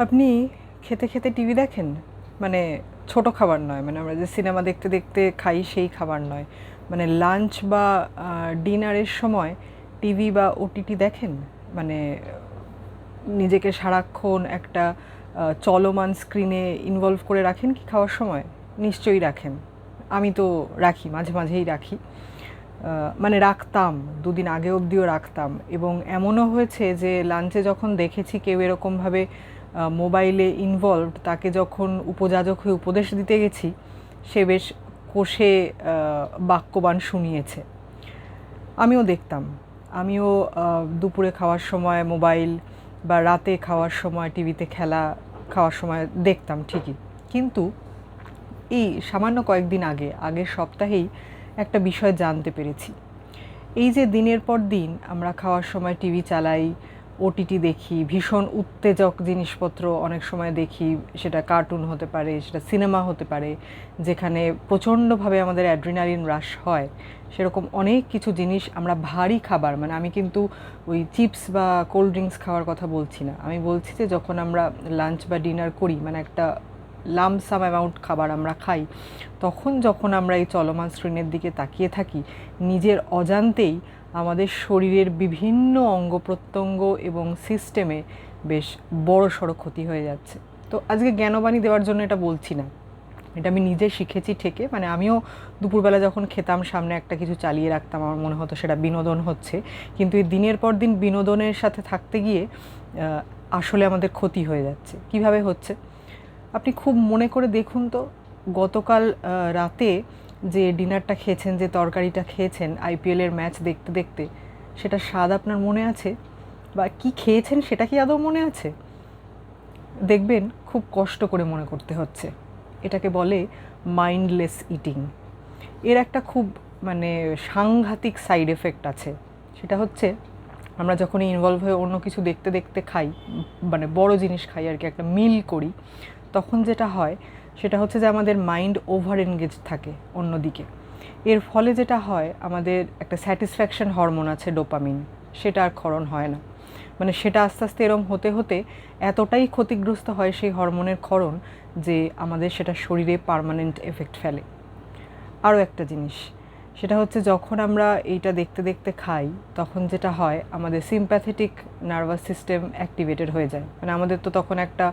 আপনি খেতে খেতে টিভি দেখেন? মানে ছোট খাবার নয়, মানে আমরা যে সিনেমা দেখতে দেখতে খাই সেই খাবার নয়, মানে লাঞ্চ বা ডিনারের সময় টিভি বা ওটিটি দেখেন? মানে নিজেকে সারাক্ষণ একটা চলমান স্ক্রিনে ইনভলভ করে রাখেন কি খাওয়ার সময়? নিশ্চয়ই রাখেন। আমি তো রাখি, মাঝে মাঝেই রাখি। মানে রাখতাম, দুদিন আগে অবধিও রাখতাম, এবং এমনও হয়েছে যে লাঞ্চে যখন দেখেছি কেউ এরকমভাবে মোবাইলে ইনভলভড, তাকে যখন উপযাজক হয়ে উপদেশ দিতে গেছি, সে বেশ কষে বাক্যবাণ শুনিয়েছে। আমিও দেখতাম, আমিও দুপুরে খাওয়ার সময় মোবাইল বা রাতে খাওয়ার সময় টিভিতে খেলা খাওয়ার সময় দেখতাম ঠিকই, কিন্তু এই সামান্য কয়েকদিন আগে, আগের সপ্তাহেই একটা বিষয় জানতে পেরেছি। এই যে দিনের পর দিন আমরা খাওয়ার সময় টিভি চালাই, ওটিটি দেখি, ভীষণ উত্তেজক জিনিসপত্র অনেক সময় দেখি, সেটা কার্টুন হতে পারে, সেটা সিনেমা হতে পারে, যেখানে প্রচণ্ডভাবে আমাদের অ্যাড্রিনালিন রাশ হয়, সেরকম অনেক কিছু জিনিস আমরা ভারী খাবার, মানে আমি কিন্তু ওই চিপস বা কোল্ড ড্রিঙ্কস খাওয়ার কথা বলছি না, আমি বলছি যে যখন আমরা লাঞ্চ বা ডিনার করি, মানে একটা লামসাম অ্যামাউন্ট খাবার আমরা খাই, তখন যখন আমরা এই চলমান স্ক্রিনের দিকে তাকিয়ে থাকি, নিজের অজান্তেই আমাদের শরীরের বিভিন্ন অঙ্গ প্রত্যঙ্গ এবং সিস্টেমে বেশ বড়সড় ক্ষতি হয়ে যাচ্ছে। তো আজকে জ্ঞানবাণী দেওয়ার জন্য এটা বলছি না, এটা আমি নিজে শিখেছি ঠেকে। মানে আমিও দুপুরবেলা যখন খেতাম সামনে একটা কিছু চালিয়ে রাখতাম, আমার মনে হতো সেটা বিনোদন হচ্ছে, কিন্তু এই দিনের পর দিন বিনোদনের সাথে থাকতে গিয়ে আসলে আমাদের ক্ষতি হয়ে যাচ্ছে। কিভাবে হচ্ছে আপনি খুব মনে করে দেখুন তো। গতকাল রাতে যে ডিনারটা খেয়েছেন, যে তরকারিটা খেয়েছেন আইপিএলের ম্যাচ দেখতে দেখতে, সেটা স্বাদ আপনার মনে আছে? বা কি খেয়েছেন সেটা কি আদৌ মনে আছে? দেখবেন খুব কষ্ট করে মনে করতে হচ্ছে। এটাকে বলে মাইন্ডলেস ইটিং। এর একটা খুব মানে সাংঘাতিক সাইড এফেক্ট আছে। সেটা হচ্ছে, আমরা যখনই ইনভলভ হয়ে অন্য কিছু দেখতে দেখতে খাই, মানে বড় জিনিস খাই আর কি, একটা মিল করি, তখন যেটা হয় সেটা হচ্ছে যে আমাদের মাইন্ড ওভার এনগেজ থাকে অন্যদিকে। এর ফলে যেটা হয়, আমাদের একটা স্যাটিসফ্যাকশন হরমোন আছে ডোপামিন, সেটা আর ক্ষরণ হয় না। মানে সেটা আস্তে আস্তে এরম হতে হতে এতটাই ক্ষতিগ্রস্ত হয় সেই হরমোনের ক্ষরণ, যে আমাদের সেটা শরীরে পার্মানেন্ট এফেক্ট ফেলে। আরও একটা জিনিস, সেটা হচ্ছে যখন আমরা এইটা দেখতে দেখতে খাই, তখন যেটা হয় আমাদের সিম্প্যাথেটিক নার্ভাস সিস্টেম অ্যাক্টিভেটেড হয়ে যায়। মানে আমাদের তো তখন একটা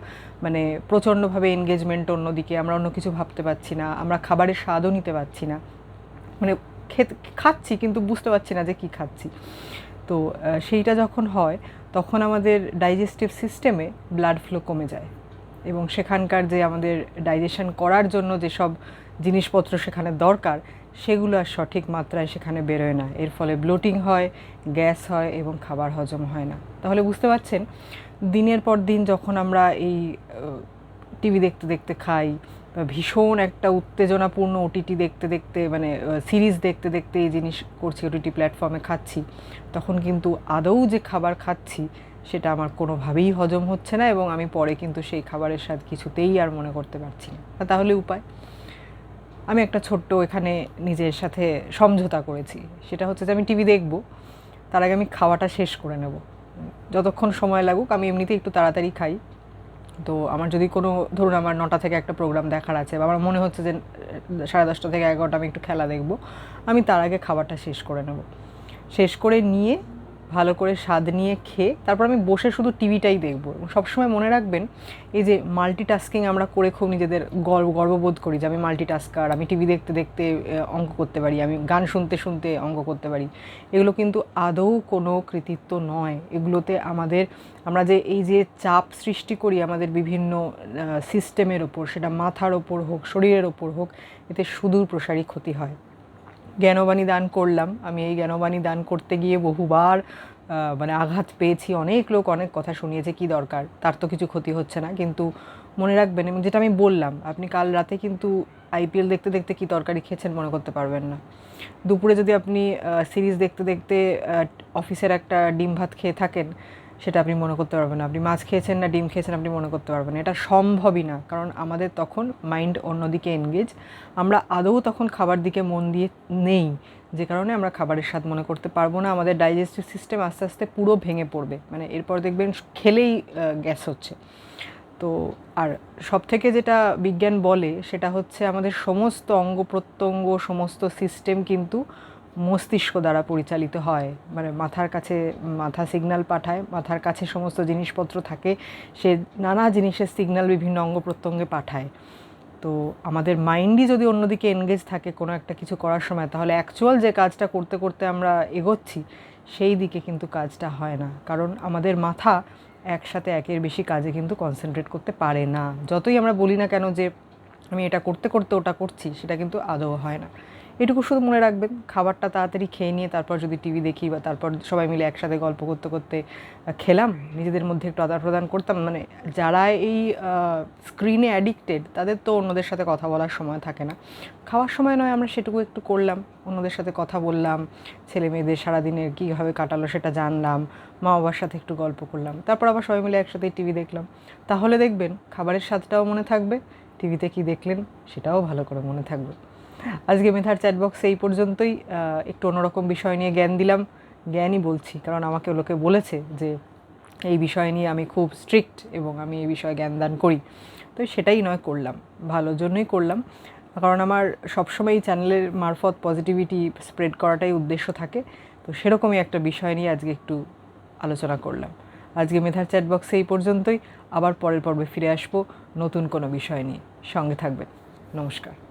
মানে প্রচণ্ডভাবে এনগেজমেন্ট অন্যদিকে, আমরা অন্য কিছু ভাবতে পারছি না, আমরা খাবারের স্বাদও নিতে পারছি না, মানে খাচ্ছি কিন্তু বুঝতে পারছি না যে কী খাচ্ছি। তো সেইটা যখন হয়, তখন আমাদের ডাইজেস্টিভ সিস্টেমে ব্লাড ফ্লো কমে যায়, এবং সেখানকার যে আমাদের ডাইজেশন করার জন্য যেসব জিনিসপত্র সেখানে দরকার, সেগুলো আর সঠিক মাত্রায় সেখানে বেরোয় না। এর ফলে ব্লোটিং হয়, গ্যাস হয়, এবং খাবার হজম হয় না। তাহলে বুঝতে পারছেন, দিনের পর দিন যখন আমরা এই টিভি দেখতে দেখতে খাই, বা ভীষণ একটা উত্তেজনাপূর্ণ ওটিটি দেখতে দেখতে, মানে সিরিজ দেখতে দেখতে এই জিনিস করছি, ওটিটি প্ল্যাটফর্মে খাচ্ছি, তখন কিন্তু আদৌ যে খাবার খাচ্ছি সেটা আমার কোনোভাবেই হজম হচ্ছে না, এবং আমি পরে কিন্তু সেই খাবারের স্বাদ কিছুতেই আর মনে করতে পারছি না। তাহলে উপায়? আমি একটা ছোট্ট এখানে নিজের সাথে সমঝোতা করেছি। সেটা হচ্ছে যে আমি টিভি দেখব, তার আগে আমি খাওয়াটা শেষ করে নেব। যতক্ষণ সময় লাগুক, আমি এমনিতেই একটু তাড়াতাড়ি খাই। তো আমার যদি কোনো, ধরুন আমার 9টা থেকে একটা প্রোগ্রাম দেখার আছে, বা আমার মনে হচ্ছে যে 10:30 থেকে 11টা আমি একটু খেলা দেখব, আমি তার আগে খাবারটা শেষ করে নেব। শেষ করে নিয়ে ভালো করে স্বাদ নিয়ে খেয়ে তারপর আমি বসে শুধু টিভিটাই দেখবো। এবং সবসময় মনে রাখবেন, এই যে মাল্টিটাস্কিং আমরা করে খুব নিজেদের গর্ববোধ করি যে আমি মাল্টিটাস্কার, আমি টিভি দেখতে দেখতে অঙ্ক করতে পারি, আমি গান শুনতে শুনতে অঙ্ক করতে পারি, এগুলো কিন্তু আদৌ কোনো কৃতিত্ব নয়। এগুলোতে আমরা যে এই যে চাপ সৃষ্টি করি আমাদের বিভিন্ন সিস্টেমের ওপর, সেটা মাথার ওপর হোক, শরীরের ওপর হোক, এতে সুদূর প্রসারী ক্ষতি হয়। জ্ঞানবাণী দান করলাম, আমি এই জ্ঞানবাণী দান করতে গিয়ে বহুবার মানে আঘাত পেয়েছি, অনেক লোক অনেক কথা শুনিয়েছে, কি দরকার, তার তো কিছু ক্ষতি হচ্ছে না। কিন্তু মনে রাখবেন, এবং যেটা আমি বললাম, আপনি কাল রাতে কিন্তু আইপিএল দেখতে দেখতে কী তরকারি খেয়েছেন মনে করতে পারবেন না। দুপুরে যদি আপনি সিরিজ দেখতে দেখতে অফিসের একটা ডিম ভাত খেয়ে থাকেন, সেটা আপনি মনে করতে পারবেন না। আপনি মাছ খেয়েছেন না ডিম খেয়েছেন আপনি মনে করতে পারবেন না। এটা সম্ভবই না, কারণ আমাদের তখন মাইন্ড অন্যদিকে এনগেজ, আমরা আদৌ তখন খাবার দিকে মন দিয়ে নেই, যে কারণে আমরা খাবারের স্বাদ মনে করতে পারবো না। আমাদের ডাইজেস্টিভ সিস্টেম আস্তে আস্তে পুরো ভেঙে পড়বে, মানে এরপর দেখবেন খেলেই গ্যাস হচ্ছে। তো আর সবথেকে যেটা বিজ্ঞান বলে সেটা হচ্ছে আমাদের সমস্ত অঙ্গ প্রত্যঙ্গ সমস্ত সিস্টেম কিন্তু মস্তিষ্ক দ্বারা পরিচালিত হয়, মানে মাথার কাছে মাথা সিগন্যাল পাঠায়, মাথার কাছে সমস্ত জিনিসপত্র থাকে, সে নানা জিনিসের সিগন্যাল বিভিন্ন অঙ্গ প্রত্যঙ্গে পাঠায়। তো আমাদের মাইন্ডই যদি অন্যদিকে এনগেজ থাকে কোনো একটা কিছু করার সময়, তাহলে অ্যাকচুয়াল যে কাজটা করতে করতে আমরা এগোচ্ছি সেই দিকে কিন্তু কাজটা হয় না, কারণ আমাদের মাথা একসাথে একের বেশি কাজে কিন্তু কনসেন্ট্রেট করতে পারে না। যতই আমরা বলি না কেন যে আমি এটা করতে করতে ওটা করছি, সেটা কিন্তু আদৌ হয় না। এটুকু শুধু মনে রাখবেন, খাবারটা তাড়াতাড়ি খেয়ে নিয়ে তারপর যদি টিভি দেখি বা তারপর সবাই মিলে একসাথে গল্প করতে করতে খেলাম, নিজেদের মধ্যে একটু আদান প্রদান করতাম। মানে যারা এই স্ক্রিনে অ্যাডিক্টেড তাদের তো অন্যদের সাথে কথা বলার সময় থাকে না, খাওয়ার সময় নয় আমরা সেটুকু একটু করলাম, অন্যদের সাথে কথা বললাম, ছেলে মেয়েদের সারাদিনের কীভাবে কাটালো সেটা জানলাম, মা বাবার সাথে একটু গল্প করলাম, তারপর আবার সবাই মিলে একসাথে টিভি দেখলাম। তাহলে দেখবেন খাবারের স্বাদটাও মনে থাকবে, টিভিতে কি দেখলেন সেটাও ভালো করে মনে থাকবে। আজকে মেধার চ্যাটবক্সে এই পর্যন্তই। একটু অন্যরকম বিষয় নিয়ে জ্ঞান দিলাম, জ্ঞানই বলছি কারণ আমাকে লোকে বলেছে যে এই বিষয় নিয়ে আমি খুব স্ট্রিক্ট এবং আমি এই বিষয়ে জ্ঞানদান করি, তো সেটাই নয় করলাম, ভালোর জন্যই করলাম, কারণ আমার সবসময় এই চ্যানেলের মারফত পজিটিভিটি স্প্রেড করাটাই উদ্দেশ্য থাকে। তো সেরকমই একটা বিষয় নিয়ে আজকে একটু আলোচনা করলাম। আজকে মেধার চ্যাটবক্সে এই পর্যন্তই, আবার পরের পর্বে ফিরে আসবো নতুন কোনো বিষয় নিয়ে। সঙ্গে থাকবেন। নমস্কার।